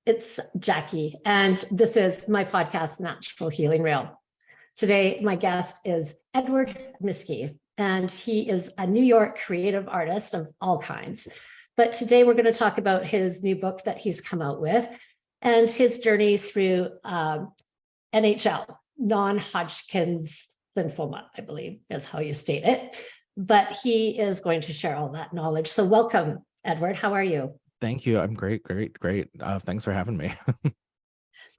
It's Jackie, and this is my podcast, Natural Healing Rail. Today, my guest is Edward Miskie, and he is a New York creative artist of all kinds. But today we're going to talk about his new book that he's come out with and his journey through NHL, non-Hodgkin's lymphoma, I believe is how you state it. But he is going to share all that knowledge. So welcome, Edward. How are you? Thank you. I'm great. Thanks for having me.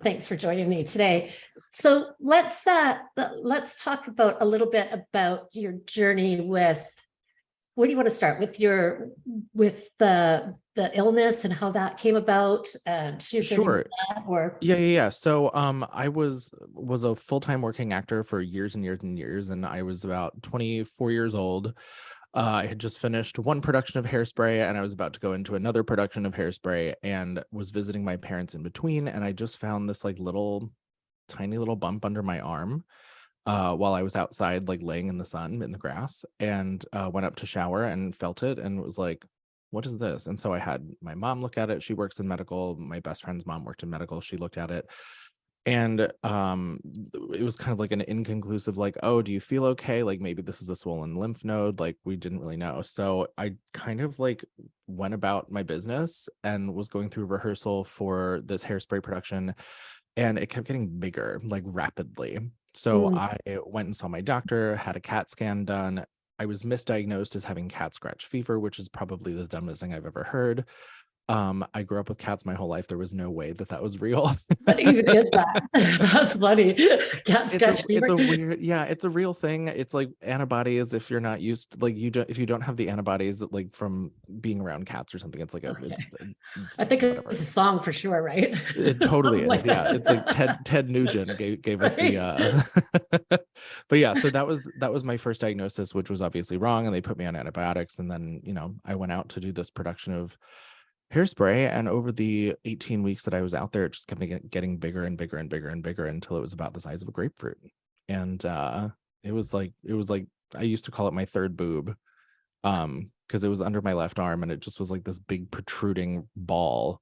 Thanks for joining me today. So let's talk about a little bit about your journey with. Where do you want to start with the illness and how that came about? And Sure. Yeah. So I was a full-time working actor for years and years and years, and I was about 24 years old. I had just finished one production of Hairspray, and I was about to go into another production of Hairspray, and was visiting my parents in between, and I just found this like tiny little bump under my arm while I was outside, like laying in the sun in the grass, and went up to shower and felt it and was like, what is this? And so I had my mom look at it. She works in medical. My best friend's mom worked in medical. She looked at it. And it was kind of like an inconclusive, like, oh, do you feel okay? Like maybe this is a swollen lymph node. Like we didn't really know. So I kind of like went about my business and was going through rehearsal for this Hairspray production. And it kept getting bigger, like rapidly. So I went and saw my doctor, had a CAT scan done. I was misdiagnosed as having cat scratch fever, which is probably the dumbest thing I've ever heard. I grew up with cats my whole life. There was no way that was real. What even is that? That's funny. Cat scratch fever. It's a weird, yeah, it's a real thing. It's like antibodies. If you're not used, like if you don't have the antibodies, like from being around cats or something, it's like I think whatever. It's a song for sure, right? It totally is. Like yeah, it's like Ted Nugent gave us the. But yeah, so that was my first diagnosis, which was obviously wrong, and they put me on antibiotics, and then I went out to do this production of Hairspray, and over the 18 weeks that I was out there, it just kept getting bigger and bigger and bigger and bigger until it was about the size of a grapefruit. And it was like I used to call it my third boob, because it was under my left arm, and it just was like this big protruding ball.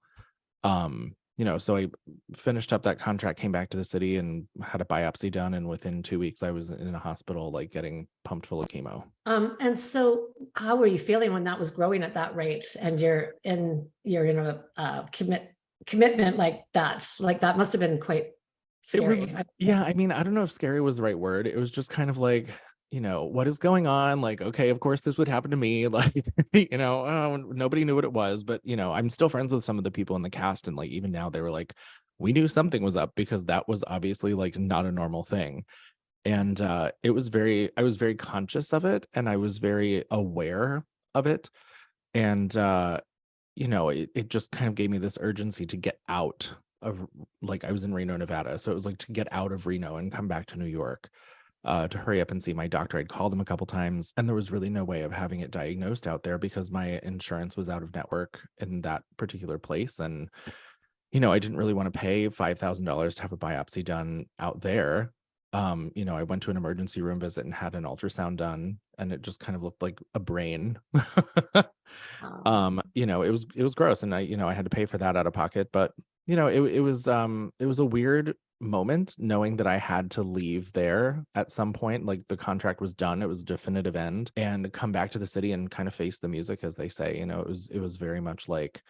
So I finished up that contract, came back to the city, and had a biopsy done, and within 2 weeks I was in a hospital, like getting pumped full of chemo. And so how were you feeling when that was growing at that rate, and you're in a commitment like that? Like that must have been quite scary. I mean, I don't know if scary was the right word. It was just kind of like, what is going on? Like, okay, of course this would happen to me. Like, nobody knew what it was, but I'm still friends with some of the people in the cast. And like, even now they were like, we knew something was up, because that was obviously like not a normal thing. And I was very conscious of it, and I was very aware of it. And, it just kind of gave me this urgency to get out of, like, I was in Reno, Nevada. So it was like to get out of Reno and come back to New York. To hurry up and see my doctor. I'd called him a couple times, and there was really no way of having it diagnosed out there because my insurance was out of network in that particular place. And, I didn't really want to pay $5,000 to have a biopsy done out there. I went to an emergency room visit and had an ultrasound done, and it just kind of looked like a brain. It was gross, and I had to pay for that out of pocket, but it was a weird moment knowing that I had to leave there at some point. Like the contract was done, it was a definitive end, and come back to the city and kind of face the music, as they say. It was very much like,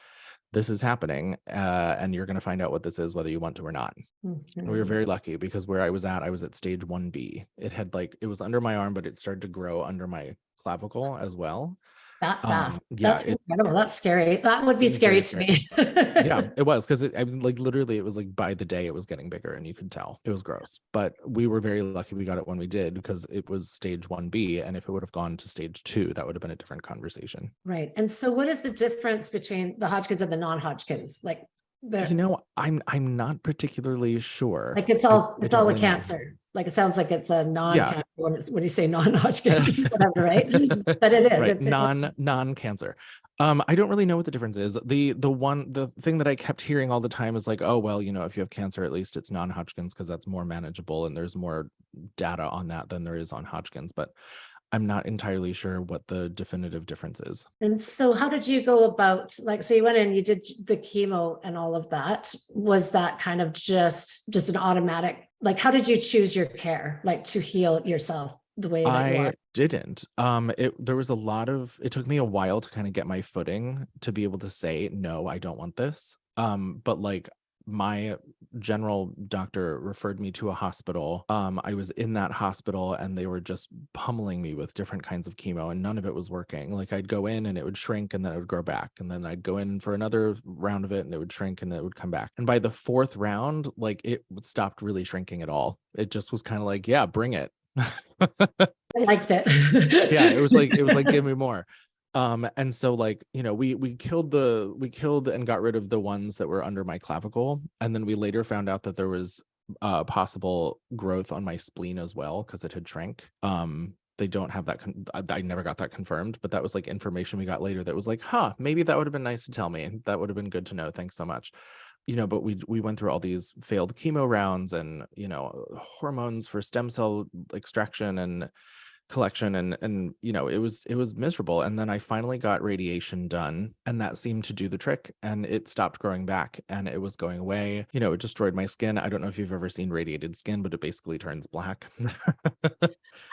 this is happening, and you're going to find out what this is, whether you want to or not. Mm-hmm. We were very lucky, because where I was at stage 1B. It was under my arm, but it started to grow under my clavicle as well. That fast. That's incredible. That's scary. That would be scary to me. Yeah, it was, because literally it was like by the day it was getting bigger, and you could tell it was gross. But we were very lucky we got it when we did, because it was stage 1B, and if it would have gone to stage 2, that would have been a different conversation. Right. And so what is the difference between the Hodgkins and the non-Hodgkins? Like, I'm not particularly sure. Like it's all a cancer. Like it sounds like it's a non-cancer when you say non-Hodgkin, whatever, right? But it is. Right. It's non-cancer. I don't really know what the difference is. The thing that I kept hearing all the time is like, oh, well, if you have cancer, at least it's non-Hodgkin's, because that's more manageable, and there's more data on that than there is on Hodgkin's. But I'm not entirely sure what the definitive difference is. And so how did you go about, like, so you went in, you did the chemo and all of that. Was that kind of just an automatic, like, how did you choose your care, like to heal yourself the way that you are? I didn't. It took me a while to kind of get my footing to be able to say, no, I don't want this. But like my general doctor referred me to a hospital. I was in that hospital and they were just pummeling me with different kinds of chemo and none of it was working. Like I'd go in and it would shrink and then it would grow back. And then I'd go in for another round of it and it would shrink and it would come back. And by the fourth round, like it stopped really shrinking at all. It just was kind of like, yeah, bring it. I liked it. Yeah, it was like give me more. And so like, you know, we killed and got rid of the ones that were under my clavicle, and then we later found out that there was possible growth on my spleen as well because it had shrank. They don't have that. I never got that confirmed, but that was like information we got later that was like, huh, maybe that would have been nice to tell me. That would have been good to know. Thanks so much. You know, but we went through all these failed chemo rounds and, you know, hormones for stem cell extraction and collection, and you know, it was miserable. And then I finally got radiation done and that seemed to do the trick, and it stopped growing back and it was going away. You know, it destroyed my skin. I don't know if you've ever seen radiated skin, but it basically turns black.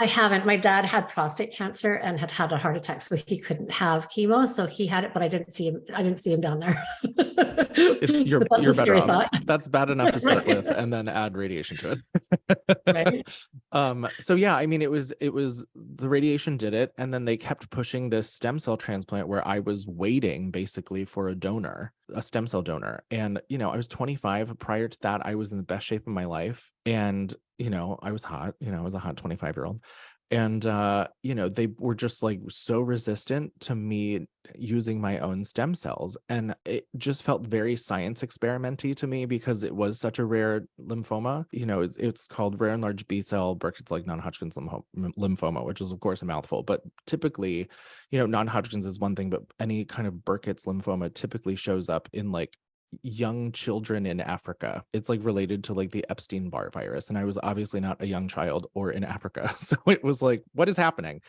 I haven't. My dad had prostate cancer and had a heart attack, so he couldn't have chemo. So he had it, but I didn't see him down there. You're But that's a better scary off. thought. That's bad enough to start with, Right. and then add radiation to it. Right. So yeah, I mean, it was the radiation did it, and then they kept pushing this stem cell transplant where I was waiting basically for a donor, a stem cell donor. And you know, I was 25. Prior to that, I was in the best shape of my life, and you know, I was hot. You know, I was a hot 25-year-old. And you know, they were just like so resistant to me using my own stem cells, and it just felt very science experimenty to me because it was such a rare lymphoma. You know, it's called rare and large B cell Burkitt's, like non-Hodgkin's lymphoma, which is of course a mouthful, but typically, you know, non-Hodgkin's is one thing, but any kind of Burkitt's lymphoma typically shows up in like young children in Africa. It's like related to like the Epstein-Barr virus, and I was obviously not a young child or in Africa. So it was like, what is happening?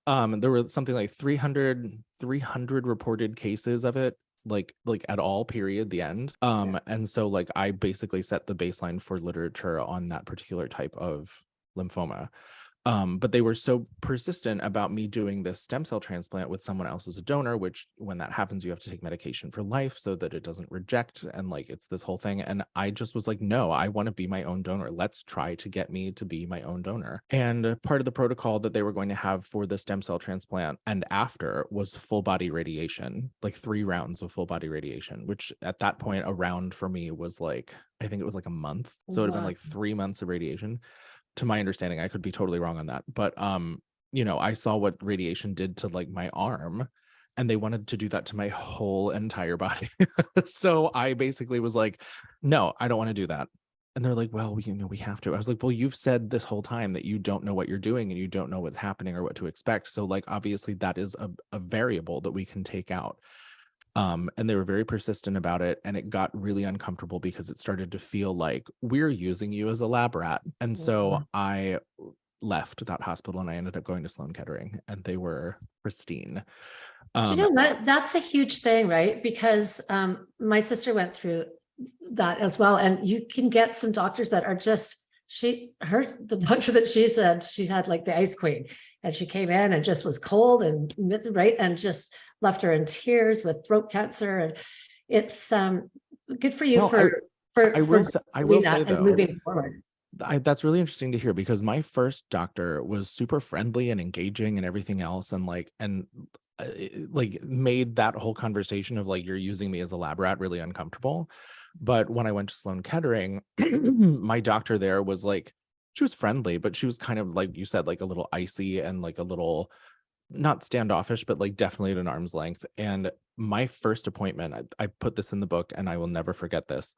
There were something like 300 reported cases of it, like at all, period, the end. And so like I basically set the baseline for literature on that particular type of lymphoma. But they were so persistent about me doing this stem cell transplant with someone else as a donor, which when that happens, you have to take medication for life so that it doesn't reject. And like, it's this whole thing. And I just was like, no, I want to be my own donor. Let's try to get me to be my own donor. And part of the protocol that they were going to have for the stem cell transplant and after was full body radiation, like 3 rounds of full body radiation, which at that point, a round for me was like, I think it was like a month. So it would have been like 3 months of radiation. To my understanding, I could be totally wrong on that, but you know, I saw what radiation did to like my arm, and they wanted to do that to my whole entire body. So I basically was like, no, I don't want to do that. And they're like, well, you know, we have to. I was like, well, you've said this whole time that you don't know what you're doing and you don't know what's happening or what to expect. So like, obviously that is a variable that we can take out. And they were very persistent about it, and it got really uncomfortable because it started to feel like we're using you as a lab rat. And so I left that hospital and I ended up going to Sloan Kettering, and they were pristine. Do you know what? That's a huge thing, right? Because my sister went through that as well. And you can get some doctors that are just, the doctor that she said she had like the ice queen, and she came in and just was cold and right, and just left her in tears with throat cancer. And it's good for you I will say though, moving forward. That's really interesting to hear, because my first doctor was super friendly and engaging and everything else, and like made that whole conversation of like, you're using me as a lab rat really uncomfortable. But when I went to Sloan Kettering, my doctor there was like, she was friendly, but she was kind of like you said, like a little icy and like a little not standoffish, but like definitely at an arm's length. And my first appointment, I put this in the book and I will never forget this.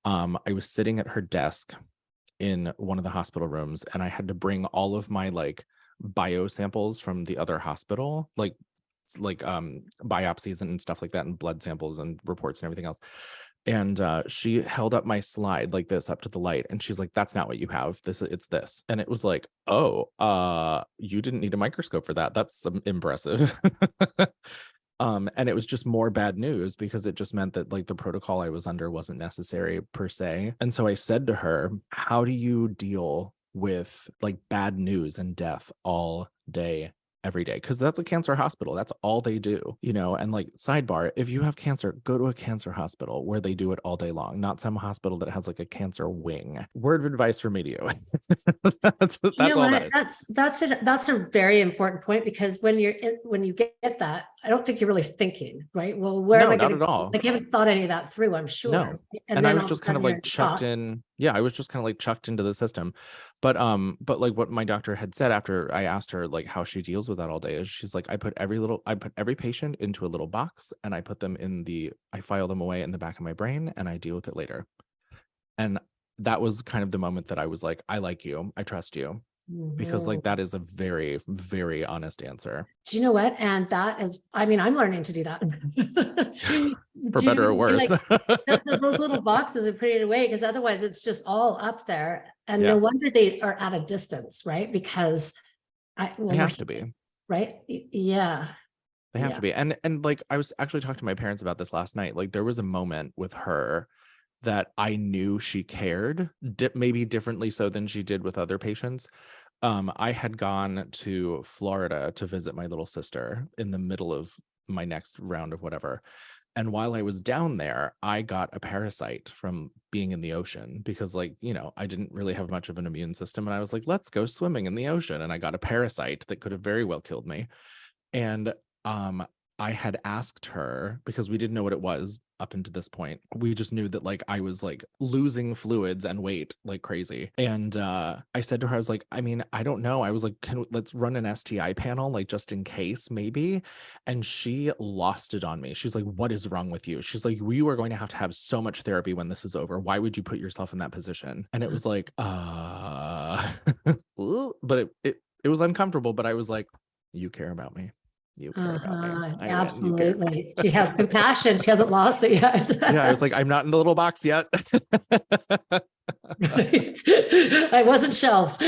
I was sitting at her desk in one of the hospital rooms, and I had to bring all of my like bio samples from the other hospital, like biopsies and stuff like that, and blood samples and reports and everything else. And she held up my slide like this up to the light, and she's like, that's not what you have. It's this. And it was like, oh, you didn't need a microscope for that. That's impressive. And it was just more bad news because it just meant that like the protocol I was under wasn't necessary per se. And so I said to her, how do you deal with like bad news and death all day, every day? Because that's a cancer hospital. That's all they do, you know. And like, sidebar, if you have cancer, go to a cancer hospital where they do it all day long, not some hospital that has like a cancer wing. Word of advice from me to you. that's all that is. That's a very important point, because when you get that, I don't think you're really thinking, right? Well, where am I not going at all. Like, you haven't thought any of that through, I'm sure. No. And I was just kind of like chucked in. Yeah, I was just kind of like chucked into the system. But like what my doctor had said after I asked her like how she deals with that all day is, she's like, I put every patient into a little box, and I file them away in the back of my brain, and I deal with it later. And that was kind of the moment that I was like, I like you, I trust you. Because like that is a very, very honest answer. Do you know what? And that is, I mean, I'm learning to do that. For better or worse. Like, those little boxes are putting it away, because otherwise it's just all up there. And no wonder they are at a distance, right? Because they have to be. Right? Yeah. They have to be. And like, I was actually talking to my parents about this last night. Like, there was a moment with her that I knew she cared, maybe differently so than she did with other patients. I had gone to Florida to visit my little sister in the middle of my next round of whatever. And while I was down there, I got a parasite from being in the ocean because, like, you know, I didn't really have much of an immune system. And I was like, let's go swimming in the ocean. And I got a parasite that could have very well killed me. And I had asked her, because we didn't know what it was up until this point. We just knew that like I was like losing fluids and weight like crazy. And I said to her, I was like, I mean, I don't know. I was like, let's run an STI panel, like just in case maybe. And she lost it on me. She's like, what is wrong with you? She's like, we are going to have so much therapy when this is over. Why would you put yourself in that position? And it was like, but it was uncomfortable, but I was like, you care about me. You care about me. Absolutely. She has compassion. She hasn't lost it yet. Yeah, I was like, I'm not in the little box yet. I wasn't shelved.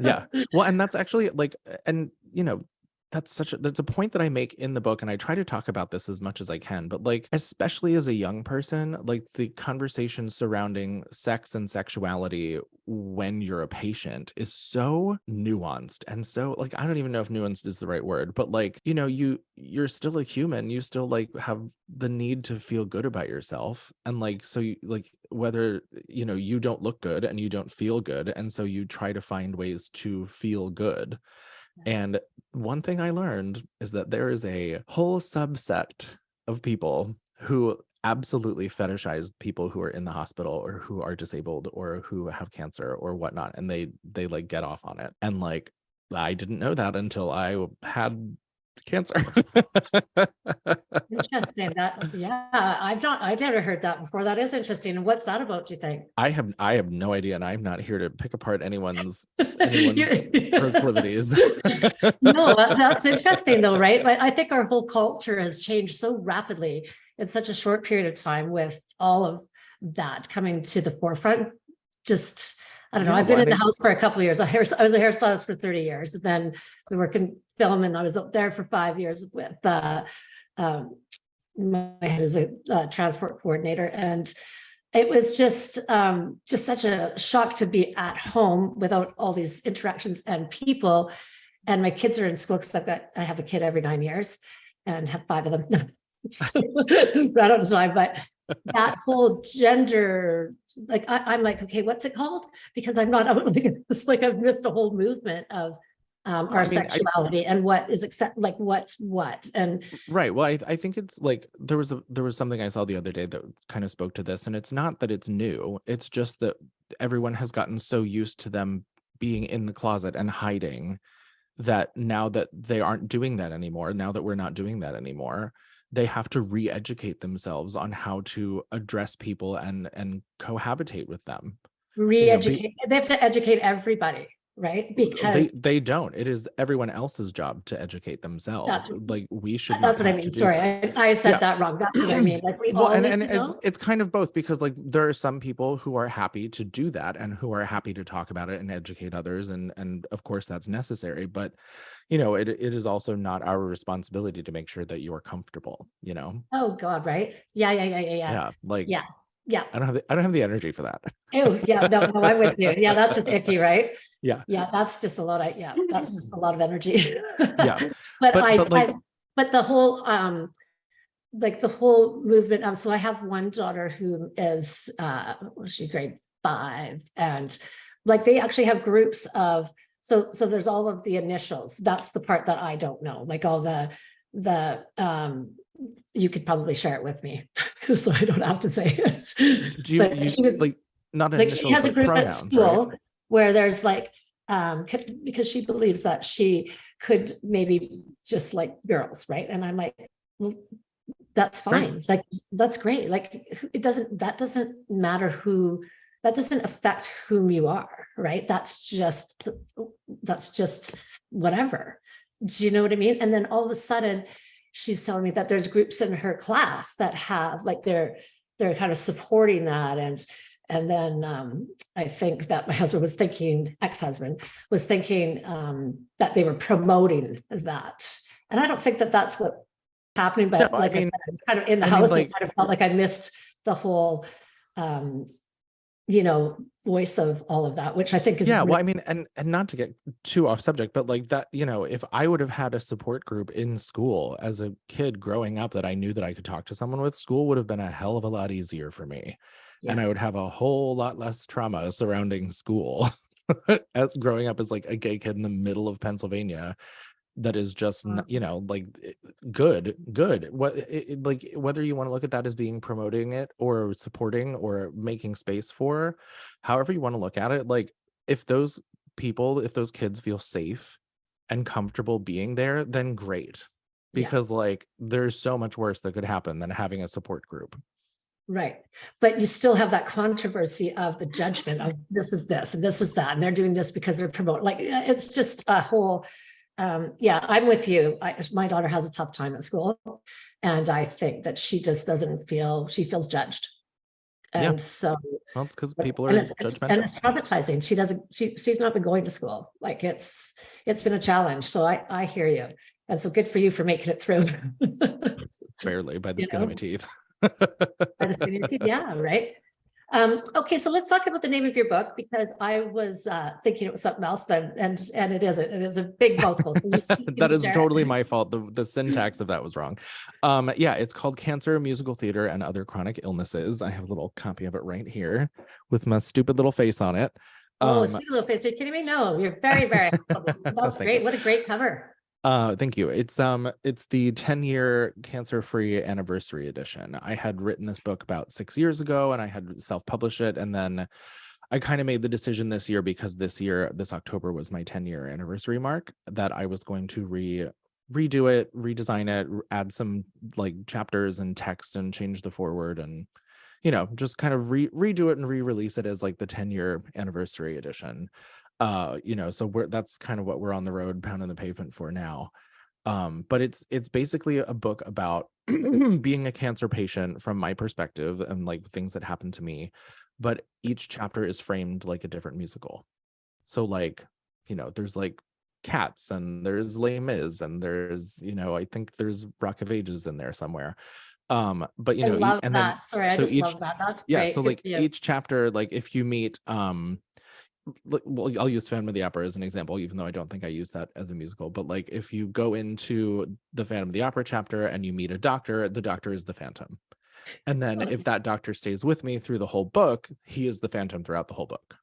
Yeah. Well, and that's actually like, and you know, that's a point that I make in the book, and I try to talk about this as much as I can, but like, especially as a young person, like the conversation surrounding sex and sexuality when you're a patient is so nuanced, and so like, I don't even know if nuanced is the right word, but like, you know, you're still a human, you still like have the need to feel good about yourself, and like, so you, like, whether, you know, you don't look good and you don't feel good, and so you try to find ways to feel good. And one thing I learned is that there is a whole subset of people who absolutely fetishize people who are in the hospital or who are disabled or who have cancer or whatnot. And they like get off on it. And like, I didn't know that until I had cancer. Interesting. I've never heard that before. That is interesting. And what's that about, do you think? I have no idea, and I'm not here to pick apart anyone's proclivities. No, that's interesting though, right? I think our whole culture has changed so rapidly in such a short period of time, with all of that coming to the forefront. Just, I don't know. I've been in the house for a couple of years. I was a hairstylist for 30 years. And then we worked in film, and I was up there for 5 years with my head as a transport coordinator. And it was just such a shock to be at home without all these interactions and people. And my kids are in school, because I have a kid every 9 years and have 5 of them. So, right on time, but that whole gender, like I'm like, okay, what's it called? Because I'm not, it's like I've missed a whole movement of our sexuality and what is like what's what. And right. Well, I think it's like there was something I saw the other day that kind of spoke to this, and it's not that it's new. It's just that everyone has gotten so used to them being in the closet and hiding that now that they aren't doing that anymore, now that we're not doing that anymore, they have to re-educate themselves on how to address people and cohabitate with them. Re-educate. They have to educate everybody. right? Because they don't. It is everyone else's job to educate themselves. Like we should not that's what I have mean. to do Sorry, that. I said Yeah. that wrong. That's what I mean. Like we Well, all and need to it's know. it's kind of both, because like there are some people who are happy to do that and who are happy to talk about it and educate others, and of course that's necessary, but it is also not our responsibility to make sure that you are comfortable. Oh God, right? Yeah. Yeah, like Yeah. Yeah. I don't have the energy for that. Oh, yeah. No, I'm with you. Yeah, that's just icky, right? Yeah. Yeah, that's just a lot of, yeah, that's just a lot of energy. Yeah. But But like, but the whole like the whole movement of, so I have one daughter who is she's grade 5, and like they actually have groups of, so there's all of the initials. That's the part that I don't know, like all the you could probably share it with me so I don't have to say it. do you She was like, not like, she initials, has a but group at pronouns, right? school where there's like because she believes that she could maybe just like girls, right? And I'm like, well, that's Great. fine. Like, that's great. Like, that doesn't matter that doesn't affect whom you are, right? That's just whatever. Do you know what I mean? And then all of a sudden she's telling me that there's groups in her class that have like, they're kind of supporting that. And then I think that my husband was thinking, ex-husband was thinking that they were promoting that. And I don't think that that's what's happening, but No, like I said, I was kind of in the I mean, house like, and kind of felt like I missed the whole, voice of all of that, which I think is yeah, well, really, I mean, and not to get too off subject, but like that, if I would have had a support group in school as a kid growing up that I knew that I could talk to someone with, school would have been a hell of a lot easier for me. And I would have a whole lot less trauma surrounding school as growing up as like a gay kid in the middle of Pennsylvania. That is just, like good. What like, whether you want to look at that as being promoting it or supporting or making space for, however you want to look at it, like if those kids feel safe and comfortable being there, then great. Because like there's so much worse that could happen than having a support group. right. But you still have that controversy of the judgment of this is this and this is that, and they're doing this because they're promoting, like it's just a whole, I'm with you. My daughter has a tough time at school, and I think that she just doesn't feel, she feels judged. And so, well, it's because people and are and judgmental. it's traumatizing. She's not been going to school. Like it's been a challenge. So I hear you. And so good for you for making it through. Barely, by the skin of my teeth. By the skin of your teeth. Yeah, right. Okay, so let's talk about the name of your book, because I was thinking it was something else, and it isn't. It is a big mouthful. That is totally my fault. The syntax of that was wrong. Yeah, it's called Cancer, Musical Theater, and Other Chronic Illnesses. I have a little copy of it right here with my stupid little face on it. Oh, stupid little face. Are you kidding me? No, you're very, very that's great. What a great cover. Thank you. It's the 10-year cancer-free anniversary edition. I had written this book about 6 years ago, and I had self-published it, and then I kind of made the decision this year, because this October was my 10-year anniversary mark, that I was going to redo it, redesign it, add some like chapters and text, and change the foreword, and just kind of redo it and re-release it as like the 10-year anniversary edition. So that's kind of what we're on the road pounding the pavement for now. But it's basically a book about being a cancer patient from my perspective and like things that happened to me, but each chapter is framed like a different musical. So like, there's like Cats, and there's Les Mis, and there's, I think there's Rock of Ages in there somewhere. But I love and that. then Sorry, I so just each love that. That's yeah, great. so Good like for you. each chapter, like if you meet well, I'll use Phantom of the Opera as an example, even though I don't think I use that as a musical. But like if you go into the Phantom of the Opera chapter and you meet a doctor, the doctor is the Phantom. And then if that doctor stays with me through the whole book, he is the Phantom throughout the whole book.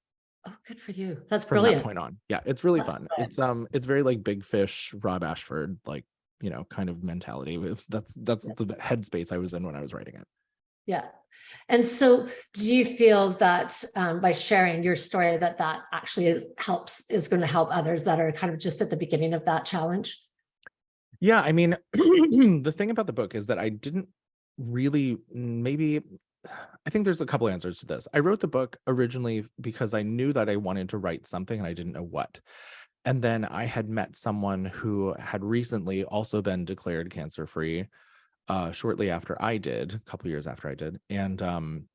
Oh, good for you. That's From brilliant. that point on. Yeah, it's really That's fun. good. It's very like Big Fish, Rob Ashford, like, kind of mentality. That's the headspace I was in when I was writing it. Yeah. And so do you feel that by sharing your story that actually is going to help others that are kind of just at the beginning of that challenge? Yeah, I mean, the thing about the book is that I didn't really, maybe I think there's a couple answers to this. I wrote the book originally because I knew that I wanted to write something and I didn't know what. And then I had met someone who had recently also been declared cancer-free shortly after I did, a couple years after I did. And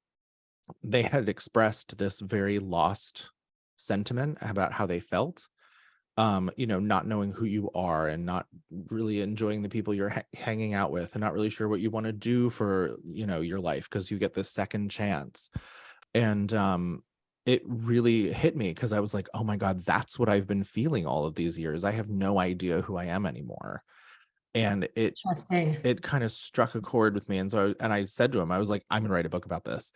they had expressed this very lost sentiment about how they felt, not knowing who you are and not really enjoying the people you're hanging out with and not really sure what you want to do for, your life because you get this second chance. And it really hit me because I was like, oh my God, that's what I've been feeling all of these years. I have no idea who I am anymore. And Interesting. it kind of struck a chord with me. And so I said to him, I was like, I'm gonna write a book about this.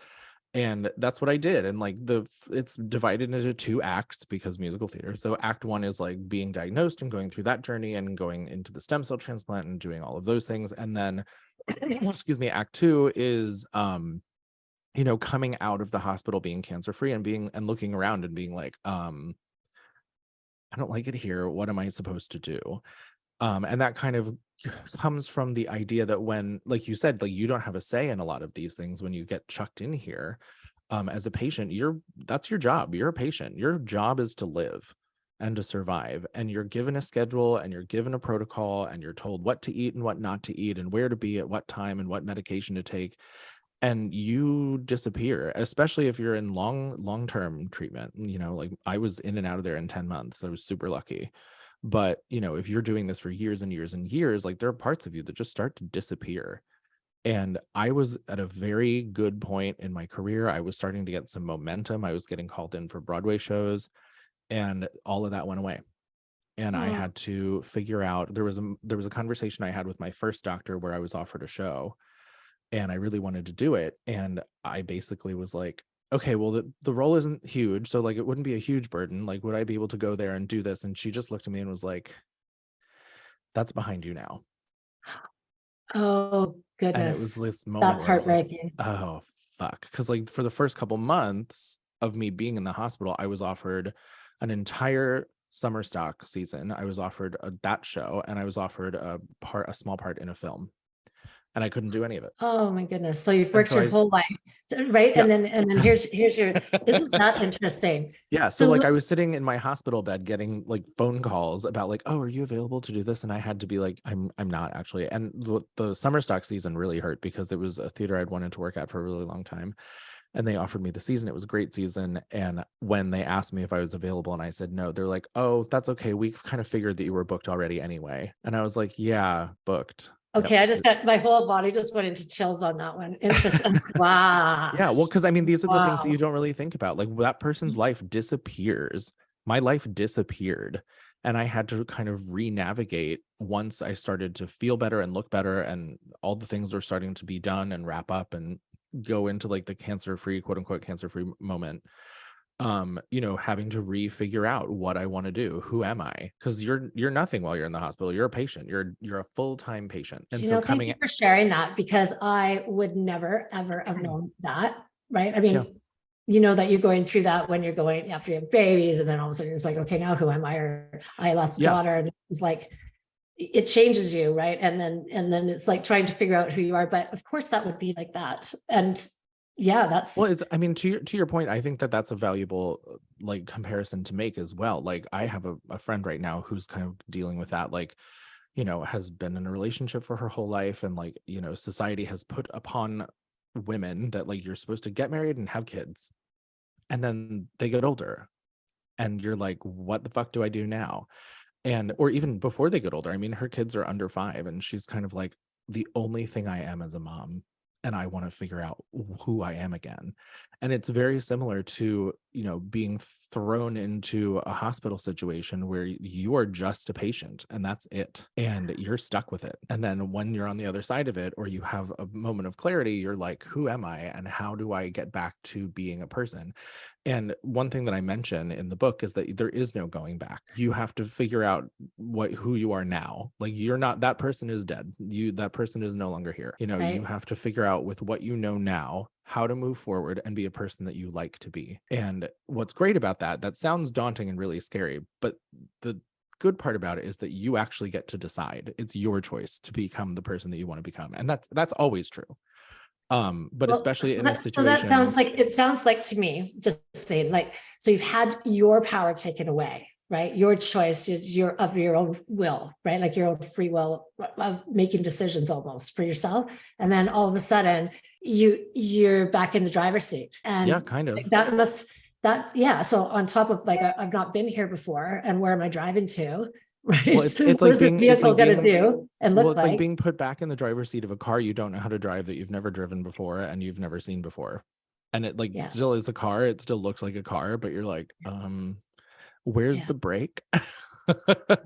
And that's what I did. And like it's divided into 2 acts because musical theater. So act 1 is like being diagnosed and going through that journey and going into the stem cell transplant and doing all of those things. And then excuse me, act 2 is coming out of the hospital being cancer free and looking around and being like, I don't like it here. What am I supposed to do? And that kind of comes from the idea that when, like you said, like you don't have a say in a lot of these things when you get chucked in here. As a patient, that's your job. You're a patient. Your job is to live and to survive. And you're given a schedule and you're given a protocol and you're told what to eat and what not to eat and where to be at what time and what medication to take. And you disappear, especially if you're in long-term treatment. Like I was in and out of there in 10 months. I was super lucky. But, if you're doing this for years and years and years, like there are parts of you that just start to disappear. And I was at a very good point in my career. I was starting to get some momentum. I was getting called in for Broadway shows and all of that went away. And I Mm. had to figure out, there was a conversation I had with my first doctor where I was offered a show and I really wanted to do it. And I basically was like, okay, well, the role isn't huge. So like, it wouldn't be a huge burden. Like, would I be able to go there and do this? And she just looked at me and was like, that's behind you now. Oh, And it was goodness. this moment That's where I was like, heartbreaking. oh, fuck. Cause like for the first couple months of me being in the hospital, I was offered an entire summer stock season. I was offered that show and I was offered a small part in a film and I couldn't do any of it. Oh my goodness. So you've And worked so your whole life, right? yeah. And then here's your, isn't that interesting? Yeah, so So like I was sitting in my hospital bed getting like phone calls about like, oh, are you available to do this? And I had to be like, I'm not actually. And the summer stock season really hurt because it was a theater I'd wanted to work at for a really long time. And they offered me the season. It was a great season. And when they asked me if I was available and I said no, they're like, oh, that's okay. We kind of figured that you were booked already anyway. And I was like, yeah, booked. Yep. okay, I just got my whole body just went into chills on that one. Interesting. Wow. Yeah, well, because I mean, these are the things that you Wow. don't really think about. Like that person's life disappears. My life disappeared. And I had to kind of re-navigate once I started to feel better and look better, and all the things were starting to be done and wrap up and go into like the cancer-free, quote unquote, cancer-free moment. Having to refigure out what I want to do. Who am I? Because you're nothing while you're in the hospital. You're a patient. You're a full-time patient. And so Thank you for sharing that because I would never, ever have known that. Right. I yeah. mean, you know that you're going through that when you're going after you have babies, and then all of a sudden it's like, okay, now who am I? Or I lost a Yeah. daughter, and it's like it changes you, right? And then it's like trying to figure out who you are. But of course, that would be like that. And yeah, Well, that's I mean, to your point, I think that that's a valuable like comparison to make as well. Like I have a friend right now who's kind of dealing with that, like, has been in a relationship for her whole life. And like, society has put upon women that like, you're supposed to get married and have kids. And then they get older and you're like, what the fuck do I do now? And, or even before they get older, I mean, her kids are under 5 and she's kind of like, the only thing I am as a mom, and I want to figure out who I am again. And it's very similar to, being thrown into a hospital situation where you are just a patient and that's it. And you're stuck with it. And then when you're on the other side of it, or you have a moment of clarity, you're like, who am I? And how do I get back to being a person? And one thing that I mention in the book is that there is no going back. You have to figure out who you are now. Like you're not, that person is dead. That person is no longer here. You right. have to figure out with what you know now, how to move forward and be a person that you like to be. And what's great about that sounds daunting and really scary, but the good part about it is that you actually get to decide. It's your choice to become the person that you want to become. And that's always true. But Well, especially in a so that sounds situation. like, it sounds like to me, just saying, like, so you've had your power taken away, right? Your choice is of your own will, right? Like your own free will of making decisions almost for yourself. And then all of a sudden you're back in the driver's seat. Yeah, And kind of. yeah. So on top of like, I've not been here before, and where am I driving to? Well, Right. it's What like is this being vehicle going to do and well, look it's like like? being put back in the driver's seat of a car you don't know how to drive, that you've never driven before and you've never seen before. And it like Yeah. still is a car, it still looks like a car, but you're like, where's Yeah. the brake? Yeah. Do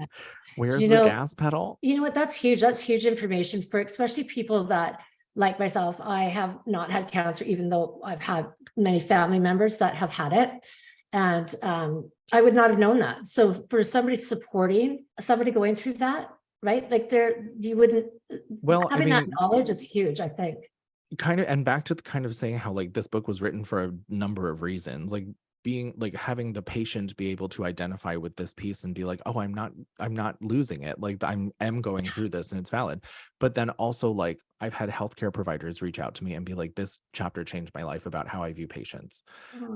Where's you the know, gas pedal? you know what? That's huge. That's huge information for especially people that, like myself, I have not had cancer, even though I've had many family members that have had it. And I would not have known that. So for somebody supporting somebody going through that, right? Like you wouldn't, Well, I having that mean, knowledge is huge, I think. kind of, and back to the kind of saying how like this book was written for a number of reasons, like being like having the patient be able to identify with this piece and be like, oh, I'm not losing it, like I'm going through this and it's valid. But then also, like, I've had healthcare providers reach out to me and be like, this chapter changed my life about how I view patients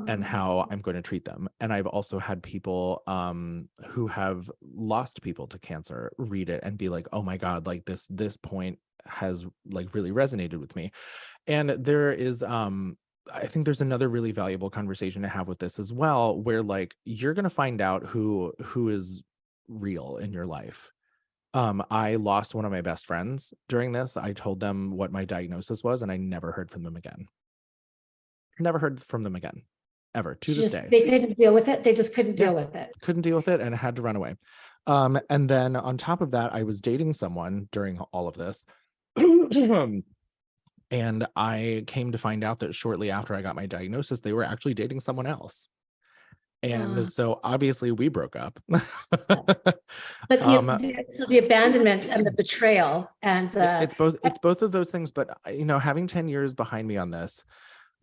and how I'm going to treat them. And I've also had people who have lost people to cancer read it and be like, oh my God, like this point has like really resonated with me. And there is I think there's another really valuable conversation to have with this as well, where like you're going to find out who is real in your life. I lost one of my best friends during this. I told them what my diagnosis was and I never heard from them again. Never heard from them again, ever, to this day. They didn't deal with it. They just couldn't Yeah, deal with it. couldn't deal with it and had to run away. And then on top of that, I was dating someone during all of this. And I came to find out that shortly after I got my diagnosis, they were actually dating someone else. And Uh, so obviously we broke up. but um, so the abandonment and the betrayal and the, it's both of those things. But you know, having 10 years behind me on this,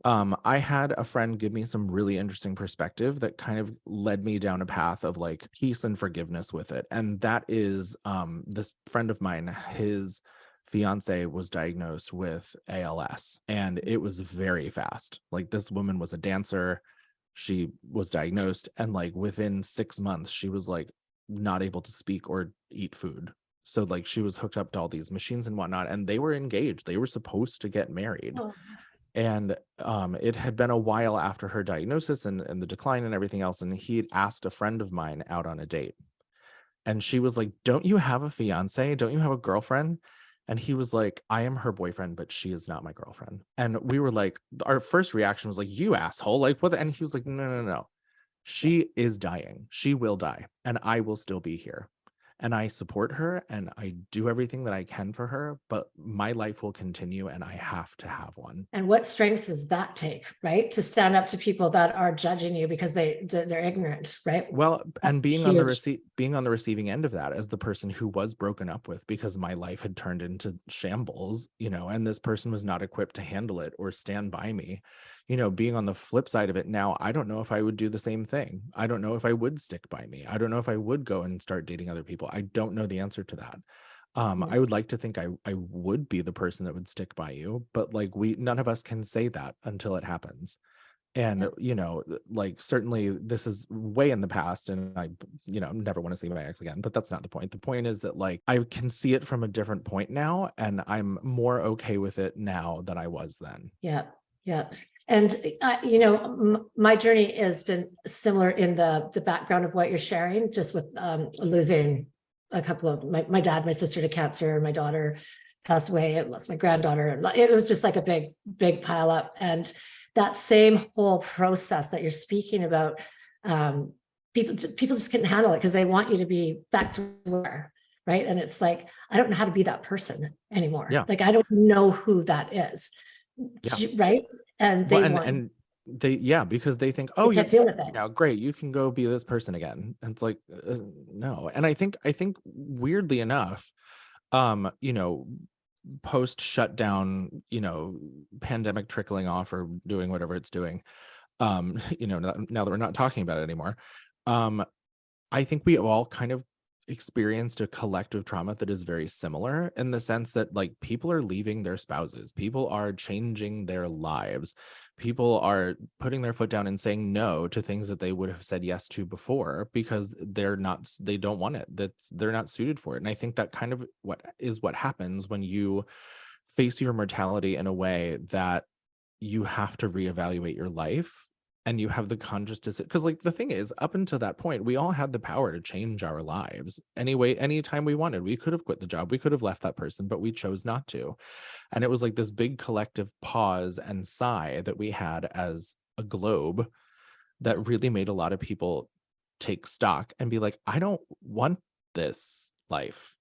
I had a friend give me some really interesting perspective that kind of led me down a path of like peace and forgiveness with it. And that is this friend of mine, his fiance was diagnosed with ALS, and it was very fast. Like, this woman was a dancer. She was diagnosed, and like within 6 months, she was like not able to speak or eat food. So like she was hooked up to all these machines and whatnot, and they were engaged. They were supposed to get married. oh, And it had been a while after her diagnosis and the decline and everything else. And he had asked a friend of mine out on a date. And she was like, don't you have a fiance? Don't you have a girlfriend? And he was like, I am her boyfriend, but she is not my girlfriend. And we were like, our first reaction was like, you asshole, like what? And he was like, no. She is dying. She will die. And I will still be here. And I support her and I do everything that I can for her, but my life will continue and I have to have one. and what strength does that take, right? To stand up to people that are judging you because they're ignorant, right? Well, and That's huge. being on the receiving end of that as the person who was broken up with because my life had turned into shambles, you know, and this person was not equipped to handle it or stand by me, you know, being on the flip side of it now, I don't know if I would do the same thing. I don't know if I would stick by me. I don't know if I would go and start dating other people. I don't know the answer to that. I would like to think I would be the person that would stick by you, but like none of us can say that until it happens. And, you know, like certainly this is way in the past and I, you know, never want to see my ex again, but that's not the point. The point is that like I can see it from a different point now and I'm more okay with it now than I was then. Yeah. And you know, my journey has been similar in the background of what you're sharing, just with losing a couple of my dad, my sister to cancer, my daughter passed away. It was my granddaughter. It was just like a big pile up. And that same whole process that you're speaking about, people just couldn't handle it because they want you to be back to where, right? And it's like, I don't know how to be that person anymore. Yeah. Like, I don't know who that is. Yeah. Right. And Well, they want, and they, yeah, because they think, oh, they you're can't deal with it. now great, you can go be this person again. And it's like, no. And I think weirdly enough, you know, post shutdown, you know, pandemic trickling off or doing whatever it's doing, you know, now that we're not talking about it anymore, I think we all kind of experienced a collective trauma that is very similar, in the sense that like people are leaving their spouses, people are changing their lives, people are putting their foot down and saying no to things that they would have said yes to before because they don't want it, they're not suited for it. And I think that kind of what happens when you face your mortality in a way that you have to reevaluate your life, and you have the conscious decision. Because like the thing is, up until that point, we all had the power to change our lives anyway, anytime we wanted. We could have quit the job, we could have left that person, but we chose not to. And it was like this big collective pause and sigh that we had as a globe that really made a lot of people take stock and be like, I don't want this life.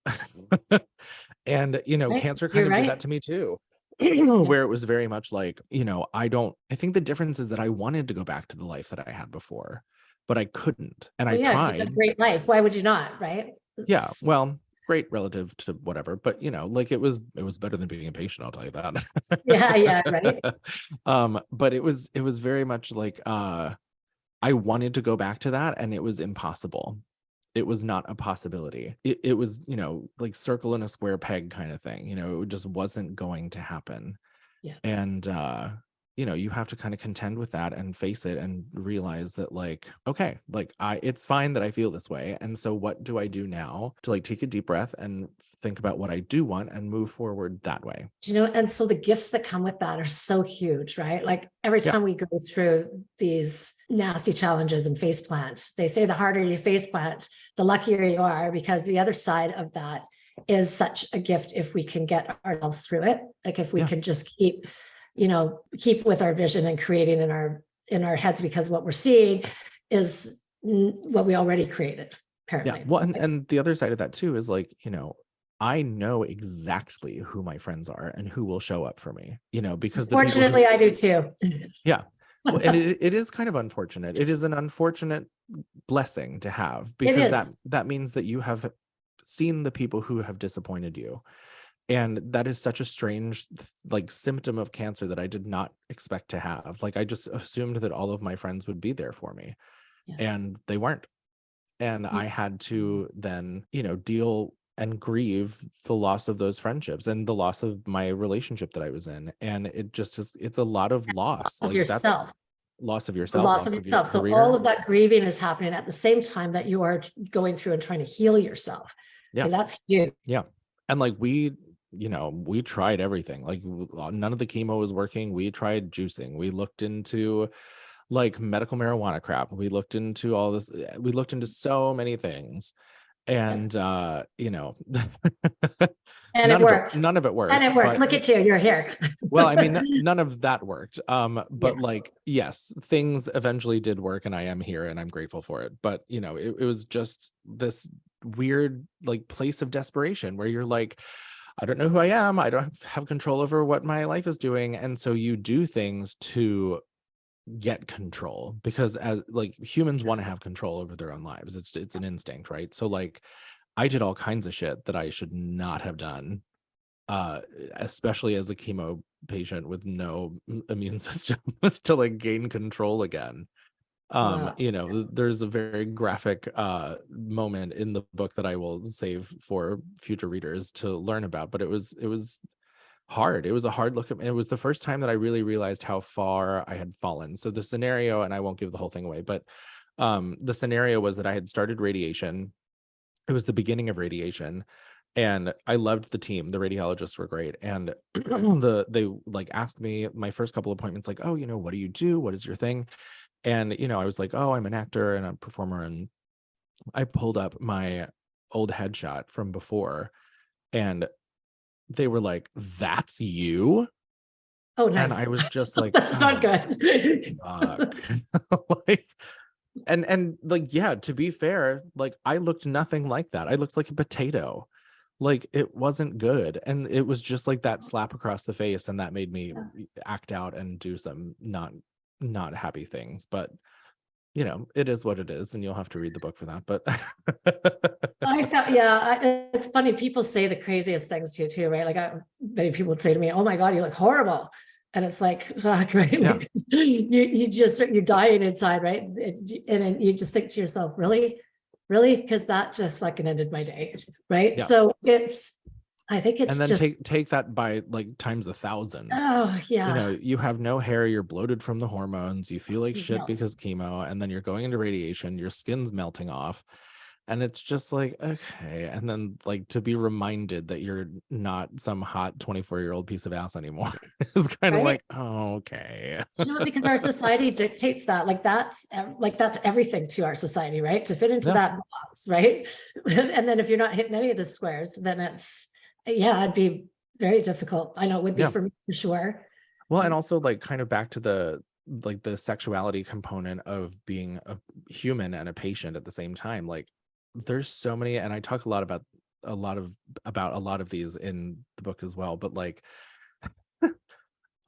And Right. cancer kind You're of did right. that to me too. Yeah. Where it was very much like, I think the difference is that I wanted to go back to the life that I had before, but I couldn't. And I Well, yeah, 'cause you've got a tried. great life. Why would you not? Right. Yeah. Well, great relative to whatever, but like it was better than being a patient, I'll tell you Yeah. Yeah. Right. that. But it was very much like I wanted to go back to that, and it was impossible. It was not a possibility. It was, like circle in a square peg kind of thing. It just wasn't going to happen. Yeah. And you have to kind of contend with that and face it and realize that like, okay, like it's fine that I feel this way. And so what do I do now to like take a deep breath and think about what I do want and move forward that way? And so the gifts that come with that are so huge, right? Like every Yeah. time we go through these nasty challenges and face plant, they say the harder you face plant, the luckier you are, because the other side of that is such a gift if we can get ourselves through it. Like if we Yeah. can just keep with our vision and creating in our heads, because what we're seeing is what we already created, apparently. Yeah. Well, and the other side of that too is like, I know exactly who my friends are and who will show up for me, because Fortunately, I do too. Yeah. Well, and it is kind of unfortunate. It is an unfortunate blessing to have, because that means that you have seen the people who have disappointed you. And that is such a strange like symptom of cancer that I did not expect to have. Like I just assumed that all of my friends would be there for me, and they weren't. And I had to then, deal and grieve the loss of those friendships and the loss of my relationship that I was in. And it just is, it's a lot of loss. Of Like yourself. that's loss of yourself, Loss of yourself. So career. all of that grieving is happening at the same time that you are going through and trying to heal yourself. Yeah. And that's huge. Yeah. And like we tried everything. Like none of the chemo was working. We tried juicing. We looked into like medical marijuana crap. We looked into all this. We looked into so many things. And and none it worked. None of it worked. And it worked. Look at you, you're here. Well, I mean, none of that worked. But like, yes, things eventually did work, and I am here and I'm grateful for it. But it was just this weird like place of desperation where you're like, I don't know who I am. I don't have control over what my life is doing. And so you do things to get control, because as like humans want to have control over their own lives. It's an instinct, right? So like I did all kinds of shit that I should not have done, especially as a chemo patient with no immune system to like gain control again. Wow. There's a very graphic moment in the book that I will save for future readers to learn about, but it was hard. It was a hard look. It was the first time that I really realized how far I had fallen. So the scenario, and I won't give the whole thing away, but the scenario was that I had started radiation. It was the beginning of radiation, and I loved the team. The radiologists were great. And they like asked me my first couple appointments, like, oh, what do you do? What is your thing? And, I was like, oh, I'm an actor and a performer. And I pulled up my old headshot from before, and they were like, that's you? Oh, nice. And I was just like, that's not good. Fuck. Like, and like, yeah, to be fair, like I looked nothing like that. I looked like a potato. Like it wasn't good. And it was just like that slap across the face. And that made me act out and do some not happy things. But it is what it is, and you'll have to read the book for that. But I thought, it's funny. People say the craziest things to you too, right? Like many people would say to me, "Oh my God, you look horrible," and it's like, fuck, right? Yeah. Like, you're dying inside, right? And you just think to yourself, really? really? Because that just fucking ended my day, right? Yeah. So I think it's And then just, take that by like times 1,000. oh You yeah, know, you have no hair, you're bloated from the hormones, you feel like shit yeah, because chemo, and then you're going into radiation, your skin's melting off. And it's just like, okay. And then like to be reminded that you're not some hot 24-year-old piece of ass anymore is kind of right? like, oh, okay. You know, because our society dictates that, like that's everything to our society, right? To fit into Yeah. that box, right? And then if you're not hitting any of the squares, then it'd be very difficult. I know it would be Yeah. for me for sure. Well, and also like kind of back to the sexuality component of being a human and a patient at the same time. Like there's so many, and I talk a lot about a lot of these in the book as well, but like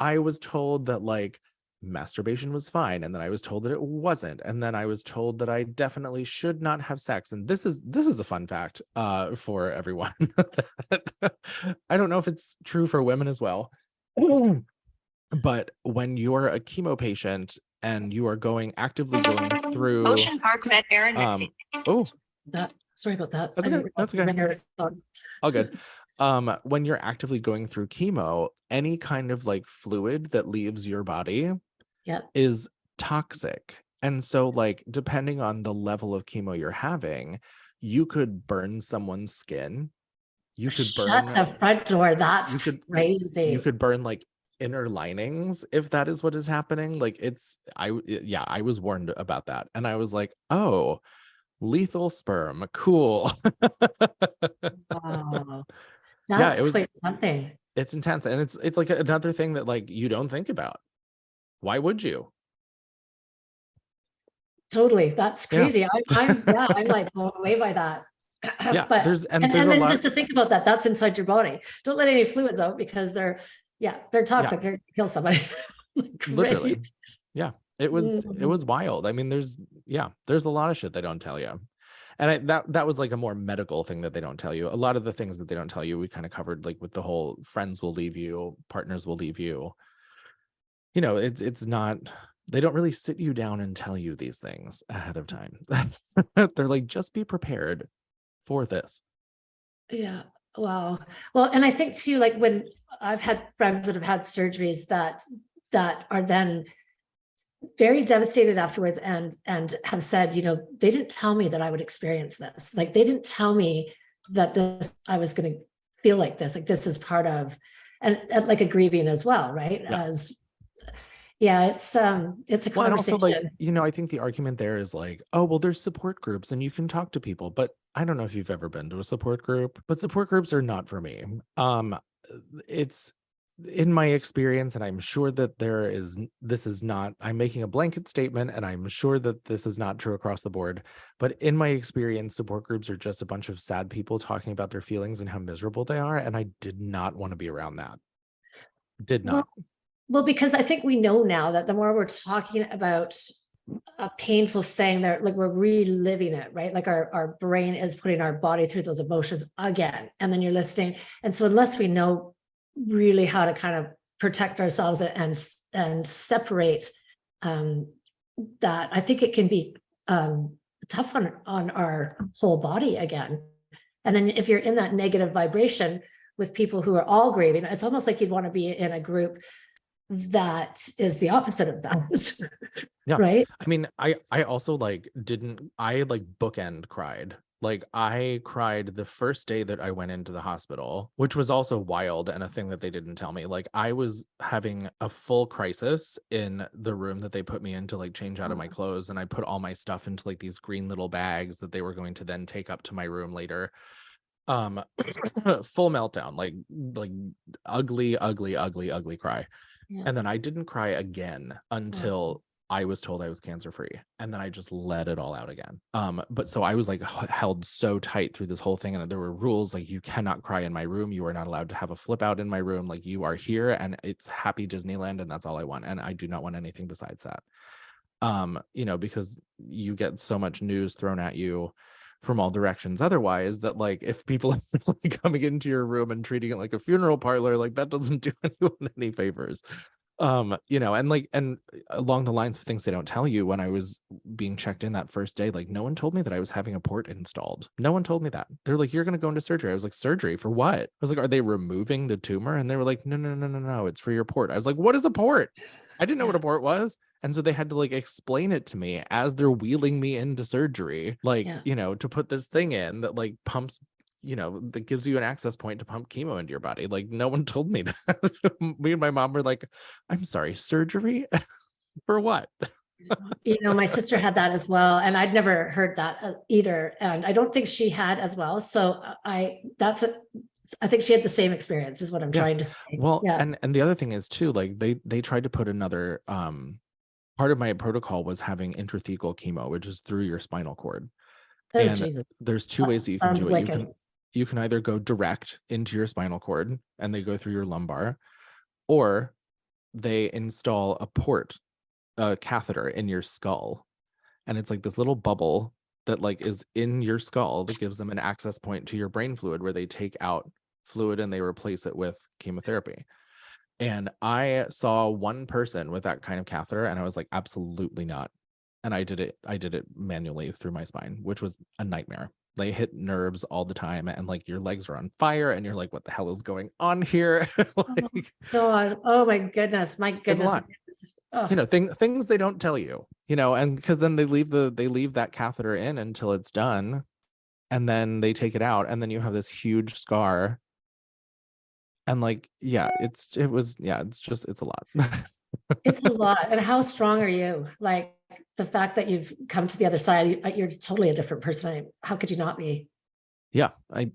I was told that like masturbation was fine, and then I was told that it wasn't, and then I was told that I definitely should not have sex. And this is a fun fact for everyone. I don't know if it's true for women as well. But when you're a chemo patient and you are actively going through Ocean Park Vet Aaron Nixie. Sorry about that. That's okay. That's okay. My hair is on. All good. When you're actively going through chemo, any kind of like fluid that leaves your body Yeah. is toxic. And so like depending on the level of chemo you're having, you could burn someone's skin. You could Shut burn the front door. That's crazy. You could burn like inner linings if that is what is happening. Like I was warned about that, and I was like, oh, lethal sperm, cool. Wow. Yeah, That's it was quite something. it's intense, and it's like another thing that like you don't think about. Why would you? Totally. That's crazy. Yeah. I'm like blown away by that. Yeah, But there's a then lot just to think about that, that's inside your body. Don't let any fluids out because they're toxic. They're gonna kill somebody. literally. Great. Yeah, it was wild. I mean, there's a lot of shit they don't tell you. And that was like a more medical thing that they don't tell you. A lot of the things that they don't tell you, we kind of covered, like with the whole friends will leave you, partners will leave you. You know, it's not, they don't really sit you down and tell you these things ahead of time. They're like, just be prepared for this. Yeah. Wow. Well, and I think too, like when I've had friends that have had surgeries that are then very devastated afterwards and have said, you know, they didn't tell me that I would experience this. Like they didn't tell me that I was going to feel like this. Like this is part of, and like a grieving as well, right? Yeah. It's a conversation. Well, and also like, you know, I think the argument there is like, oh, well, there's support groups and you can talk to people, but I don't know if you've ever been to a support group, but support groups are not for me. It's in my experience, and I'm sure that this is not, I'm making a blanket statement, and I'm sure that this is not true across the board, but in my experience, support groups are just a bunch of sad people talking about their feelings and how miserable they are. And I did not want to be around that. Did not. Well, because I think we know now that the more we're talking about a painful thing, we're reliving it, right? Like our brain is putting our body through those emotions again, and then you're listening. And so unless we know really how to kind of protect ourselves and separate that, I think it can be tough on our whole body again. And then if you're in that negative vibration with people who are all grieving, it's almost like you'd want to be in a group that is the opposite of that. Yeah. Right. I mean, I also like bookend cried. Like I cried the first day that I went into the hospital, which was also wild and a thing that they didn't tell me. Like I was having a full crisis in the room that they put me in to like change out of my clothes. And I put all my stuff into like these green little bags that they were going to then take up to my room later. Full meltdown, like ugly cry. Yeah. And then I didn't cry again until I was told I was cancer free. And then I just let it all out again. But so I was like held so tight through this whole thing. And there were rules like you cannot cry in my room. You are not allowed to have a flip out in my room. Like you are here and it's happy Disneyland and that's all I want. And I do not want anything besides that. You know, because you get so much news thrown at you from all directions otherwise that like if people are like coming into your room and treating it like a funeral parlor, like that doesn't do anyone any favors. And along the lines of things they don't tell you, when I was being checked in that first day, like no one told me that I was having a port installed. No one told me that. They're like, you're going to go into surgery. I was like, surgery for what? I was like, are they removing the tumor? And they were like, no, no, no, no, no, it's for your port. I was like, what is a port? I didn't know what a port was. And so they had to like explain it to me as they're wheeling me into surgery, like, to put this thing in that like pumps, that gives you an access point to pump chemo into your body. Like no one told me that. Me and my mom were like, I'm sorry, surgery for what? My sister had that as well, and I'd never heard that either, and I don't think she had as well. So I think she had the same experience, is what I'm trying to say. Well, and the other thing is too, like they tried to put another part of my protocol was having intrathecal chemo, which is through your spinal cord. Oh, and Jesus. There's two ways that you can do it. You can either go direct into your spinal cord and they go through your lumbar, or they install a catheter in your skull, and it's like this little bubble that like is in your skull that gives them an access point to your brain fluid, where they take out fluid and they replace it with chemotherapy. And I saw one person with that kind of catheter, and I was like, absolutely not. And I did it manually through my spine, which was a nightmare. They hit nerves all the time, and like your legs are on fire, and you're like, what the hell is going on here? Like, God. Oh my goodness. It's a lot. Oh. Things they don't tell you, and because then they leave that catheter in until it's done, and then they take it out, and then you have this huge scar. And like, it's a lot. It's a lot. And how strong are you? Like the fact that you've come to the other side, you're totally a different person. How could you not be? I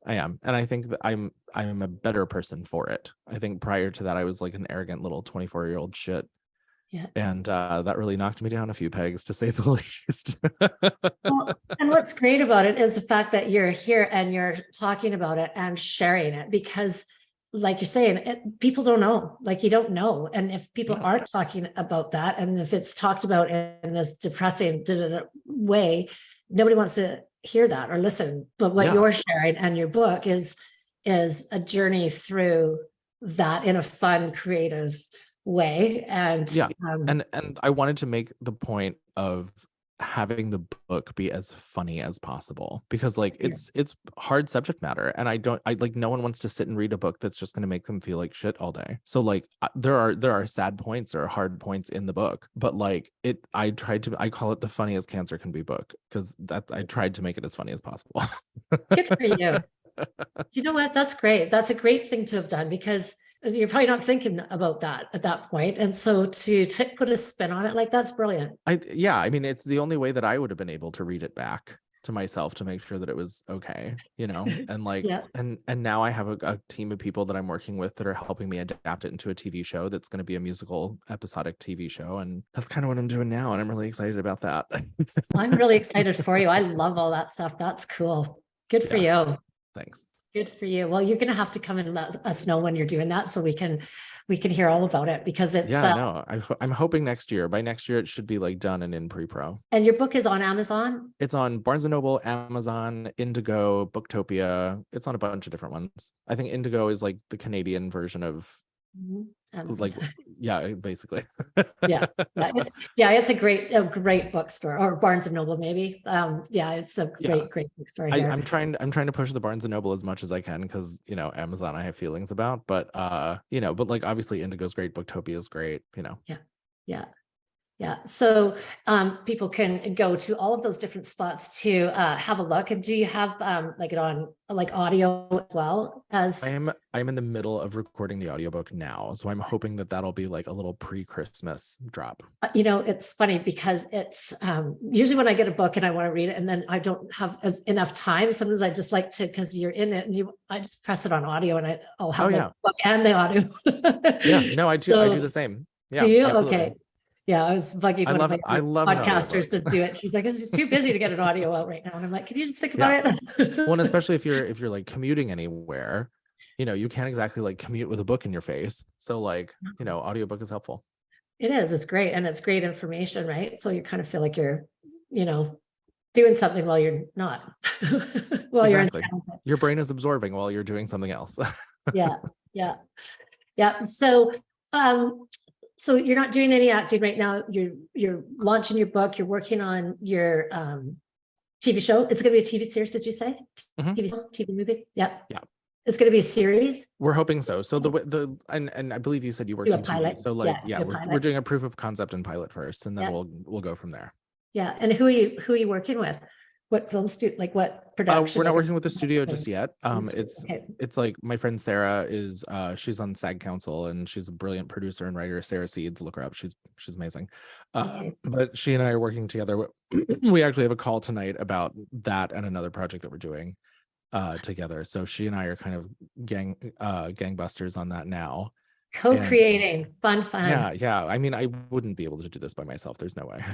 am. And I think that I'm a better person for it. I think prior to that, I was like an arrogant little 24-year-old shit. Yeah. And that really knocked me down a few pegs, to say the least. Well, and what's great about it is the fact that you're here and you're talking about it and sharing it, because like you're saying, people don't know, like you don't know. And if people aren't talking about that, and if it's talked about in this depressing way, nobody wants to hear that or listen. But what you're sharing and your book is a journey through that in a fun, creative way. And and I wanted to make the point of having the book be as funny as possible, because like it's hard subject matter, and I like, no one wants to sit and read a book that's just going to make them feel like shit all day. So like there are sad points or hard points in the book, but like I call it the funniest cancer can be book, because I tried to make it as funny as possible. Good for you. You know what? That's great. That's a great thing to have done, because you're probably not thinking about that at that point. And so to put a spin on it, like, that's brilliant. I mean, it's the only way that I would have been able to read it back to myself to make sure that it was okay, and like, and now I have a team of people that I'm working with that are helping me adapt it into a TV show that's going to be a musical episodic TV show. And that's kind of what I'm doing now. And I'm really excited about that. I'm really excited for you. I love all that stuff. That's cool. Good for you. Thanks. Good for you. Well, you're going to have to come and let us know when you're doing that, so we can hear all about it, because it's I'm hoping next year. By next year, it should be like done and in pre-pro. And your book is on Amazon? It's on Barnes & Noble, Amazon, Indigo, Booktopia. It's on a bunch of different ones. I think Indigo is like the Canadian version of like, basically. It's a great bookstore, or Barnes & Noble maybe. It's a great bookstore here. I'm trying to push the Barnes & Noble as much as I can, because Amazon I have feelings about, but but like obviously Indigo's great, Booktopia is great. So people can go to all of those different spots to have a look. And do you have like it on like audio as well? As I'm in the middle of recording the audiobook now, so I'm hoping that that'll be like a little pre-Christmas drop. It's funny, because it's usually when I get a book and I want to read it, and then I don't have enough time, sometimes I just like to, because you're in it, and I just press it on audio, and I'll have the book and the audio. I do the same. Do you? Absolutely. Okay. Yeah, I was bugging one of my podcasters to do it. She's like, it's just too busy to get an audio out right now. And I'm like, can you just think about it? Well, and especially if you're like commuting anywhere, you can't exactly like commute with a book in your face. So like, audiobook is helpful. It is. It's great. And it's great information, right? So you kind of feel like you're, doing something while you're not. Exactly. Your brain is absorbing while you're doing something else. Yeah. So, So you're not doing any acting right now. You're launching your book. You're working on your TV show. It's going to be a TV series, did you say? TV show, TV movie? Yeah. Yeah. It's going to be a series. We're hoping so. So and I believe you said you worked Do a in TV. pilot. So like, Yeah, do a we're pilot. doing a proof of concept and pilot first, and then Yeah. we'll go from there. Yeah. And who are you working with? What film studio, like what production? We're not working with the studio just yet. Okay. It's like my friend Sarah is she's on SAG Council, and she's a brilliant producer and writer. Sarah Seeds, look her up. She's amazing. But she and I are working together. We actually have a call tonight about that and another project that we're doing together. So she and I are kind of gangbusters on that now. Co-creating, fun. Yeah. I mean, I wouldn't be able to do this by myself. There's no way.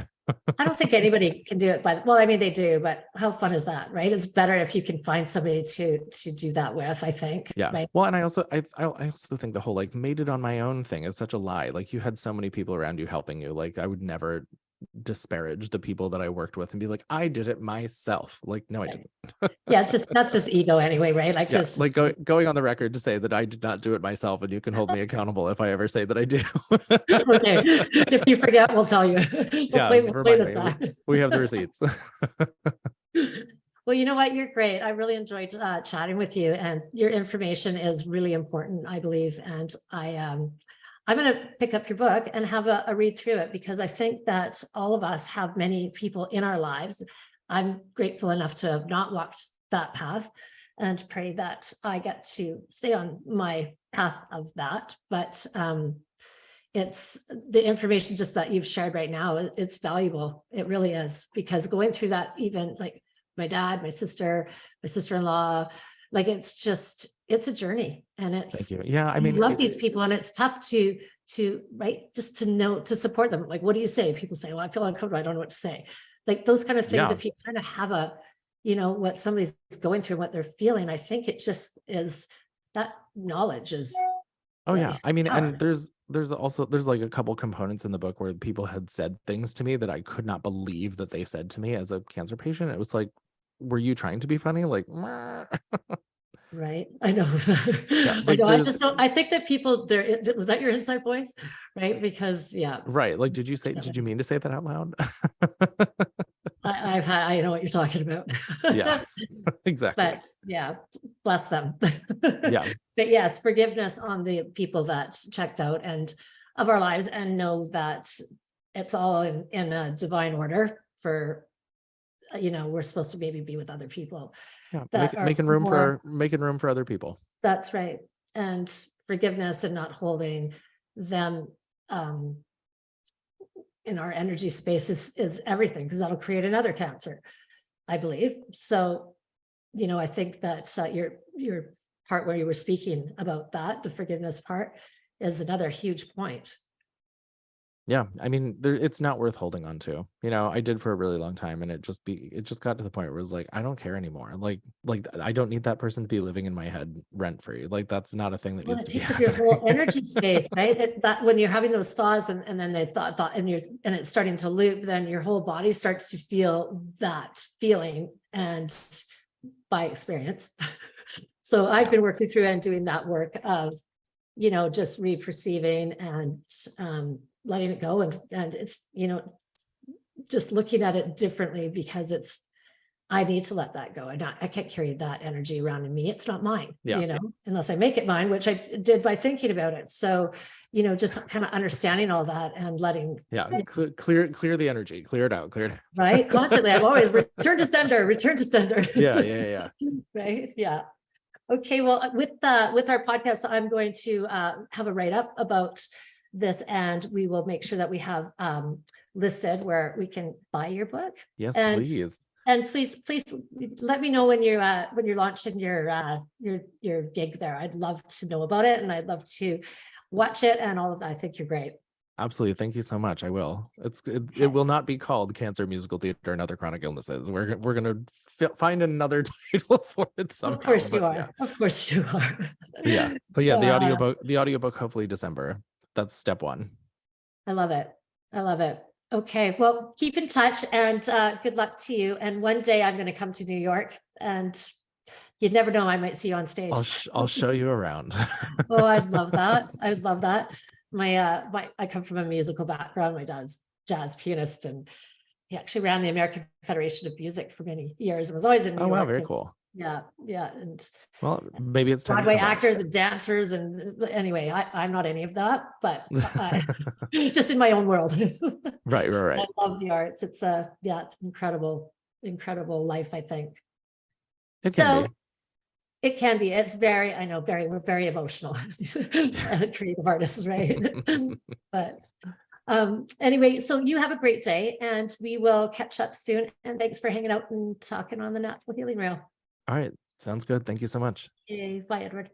I don't think anybody can do it well, I mean, they do, but how fun is that, right? It's better if you can find somebody to do that with, I think. Yeah. Right? Well, and I also think the whole like made it on my own thing is such a lie. Like you had so many people around you helping you. Like I would never disparage the people that I worked with and be like, I did it myself. Like, no, I didn't. Yeah, that's just ego anyway, right? Like, just like going on the record to say that I did not do it myself, and you can hold me accountable if I ever say that I do. Okay, if you forget, we'll tell you. We'll play this back. We have the receipts. Well, you know what? You're great. I really enjoyed chatting with you, and your information is really important, I believe. And I'm going to pick up your book and have a read through it, because I think that all of us have many people in our lives. I'm grateful enough to have not walked that path, and pray that I get to stay on my path of that. But it's the information just that you've shared right now, it's valuable. It really is, because going through that, even like my dad, my sister, my sister-in-law, like it's a journey, and it's, thank you. Yeah, I mean, I love these people, and it's tough to right, just to know, to support them. Like, what do you say? People say, well, I feel uncomfortable, I don't know what to say. Like those kind of things, if you kind of have what somebody's going through, what they're feeling, I think it just is, that knowledge is. Oh yeah. I mean, and there's like a couple components in the book where people had said things to me that I could not believe that they said to me as a cancer patient. It was like, were you trying to be funny? Like, right. I know. Yeah, I like know. I just don't, I think that people there, was that your inside voice? Right. Because right. Like, did you mean to say that out loud? I know what you're talking about. Yeah, exactly. But yeah, bless them. Yeah. But yes, forgiveness on the people that checked out and of our lives, and know that it's all in a divine order for, we're supposed to maybe be with other people. Yeah, making room for other people. That's right. And forgiveness, and not holding them in our energy space is everything, because that'll create another cancer, I believe. So, I think that your part where you were speaking about that, the forgiveness part, is another huge point. Yeah, I mean, it's not worth holding on to. I did for a really long time, and it just got to the point where it was like, I don't care anymore. Like I don't need that person to be living in my head rent free. Like that's not a thing that needs to be takes up your whole energy space, right? That when you're having those thoughts, and then they thought, and it's starting to loop, then your whole body starts to feel that feeling, and by experience. So I've been working through and doing that work of, just re-perceiving and letting it go, and it's just looking at it differently, because I need to let that go. I can't carry that energy around in me. It's not mine. Unless I make it mine, which I did by thinking about it. So just kind of understanding all that and letting clear the energy, clear it out. Right, constantly. I'm always return to sender. Yeah. Right. Yeah. Okay, well, with our podcast, I'm going to have a write-up about this, and we will make sure that we have listed where we can buy your book. Yes, please. And please let me know when you're launching your gig there. I'd love to know about it, and I'd love to watch it and all of that. I think you're great. Absolutely. Thank you so much. I will. It will not be called Cancer Musical Theater and Other Chronic Illnesses. We're going to find another title for it somehow. Of course you are. Of course you are. Yeah. But yeah, the audiobook, hopefully December. That's step one. I love it. Okay. Well, keep in touch, and good luck to you. And one day I'm going to come to New York, and you'd never know, I might see you on stage. I'll show you around. Oh, I'd love that. I come from a musical background. My dad's jazz pianist, and he actually ran the American Federation of Music for many years and was always in New Oh, wow. York. Very And cool. yeah, and Well, maybe it's time to Broadway come back. actors and dancers. And anyway, I'm not any of that, but just in my own world. Right. I love the arts. It's it's incredible life, I think. It can be. It can be. It's very, I know, we're very emotional creative artists, right? But anyway, so you have a great day, and we will catch up soon. And thanks for hanging out and talking on the Natural Healing Rail. All right. Sounds good. Thank you so much. Okay, bye, Edward.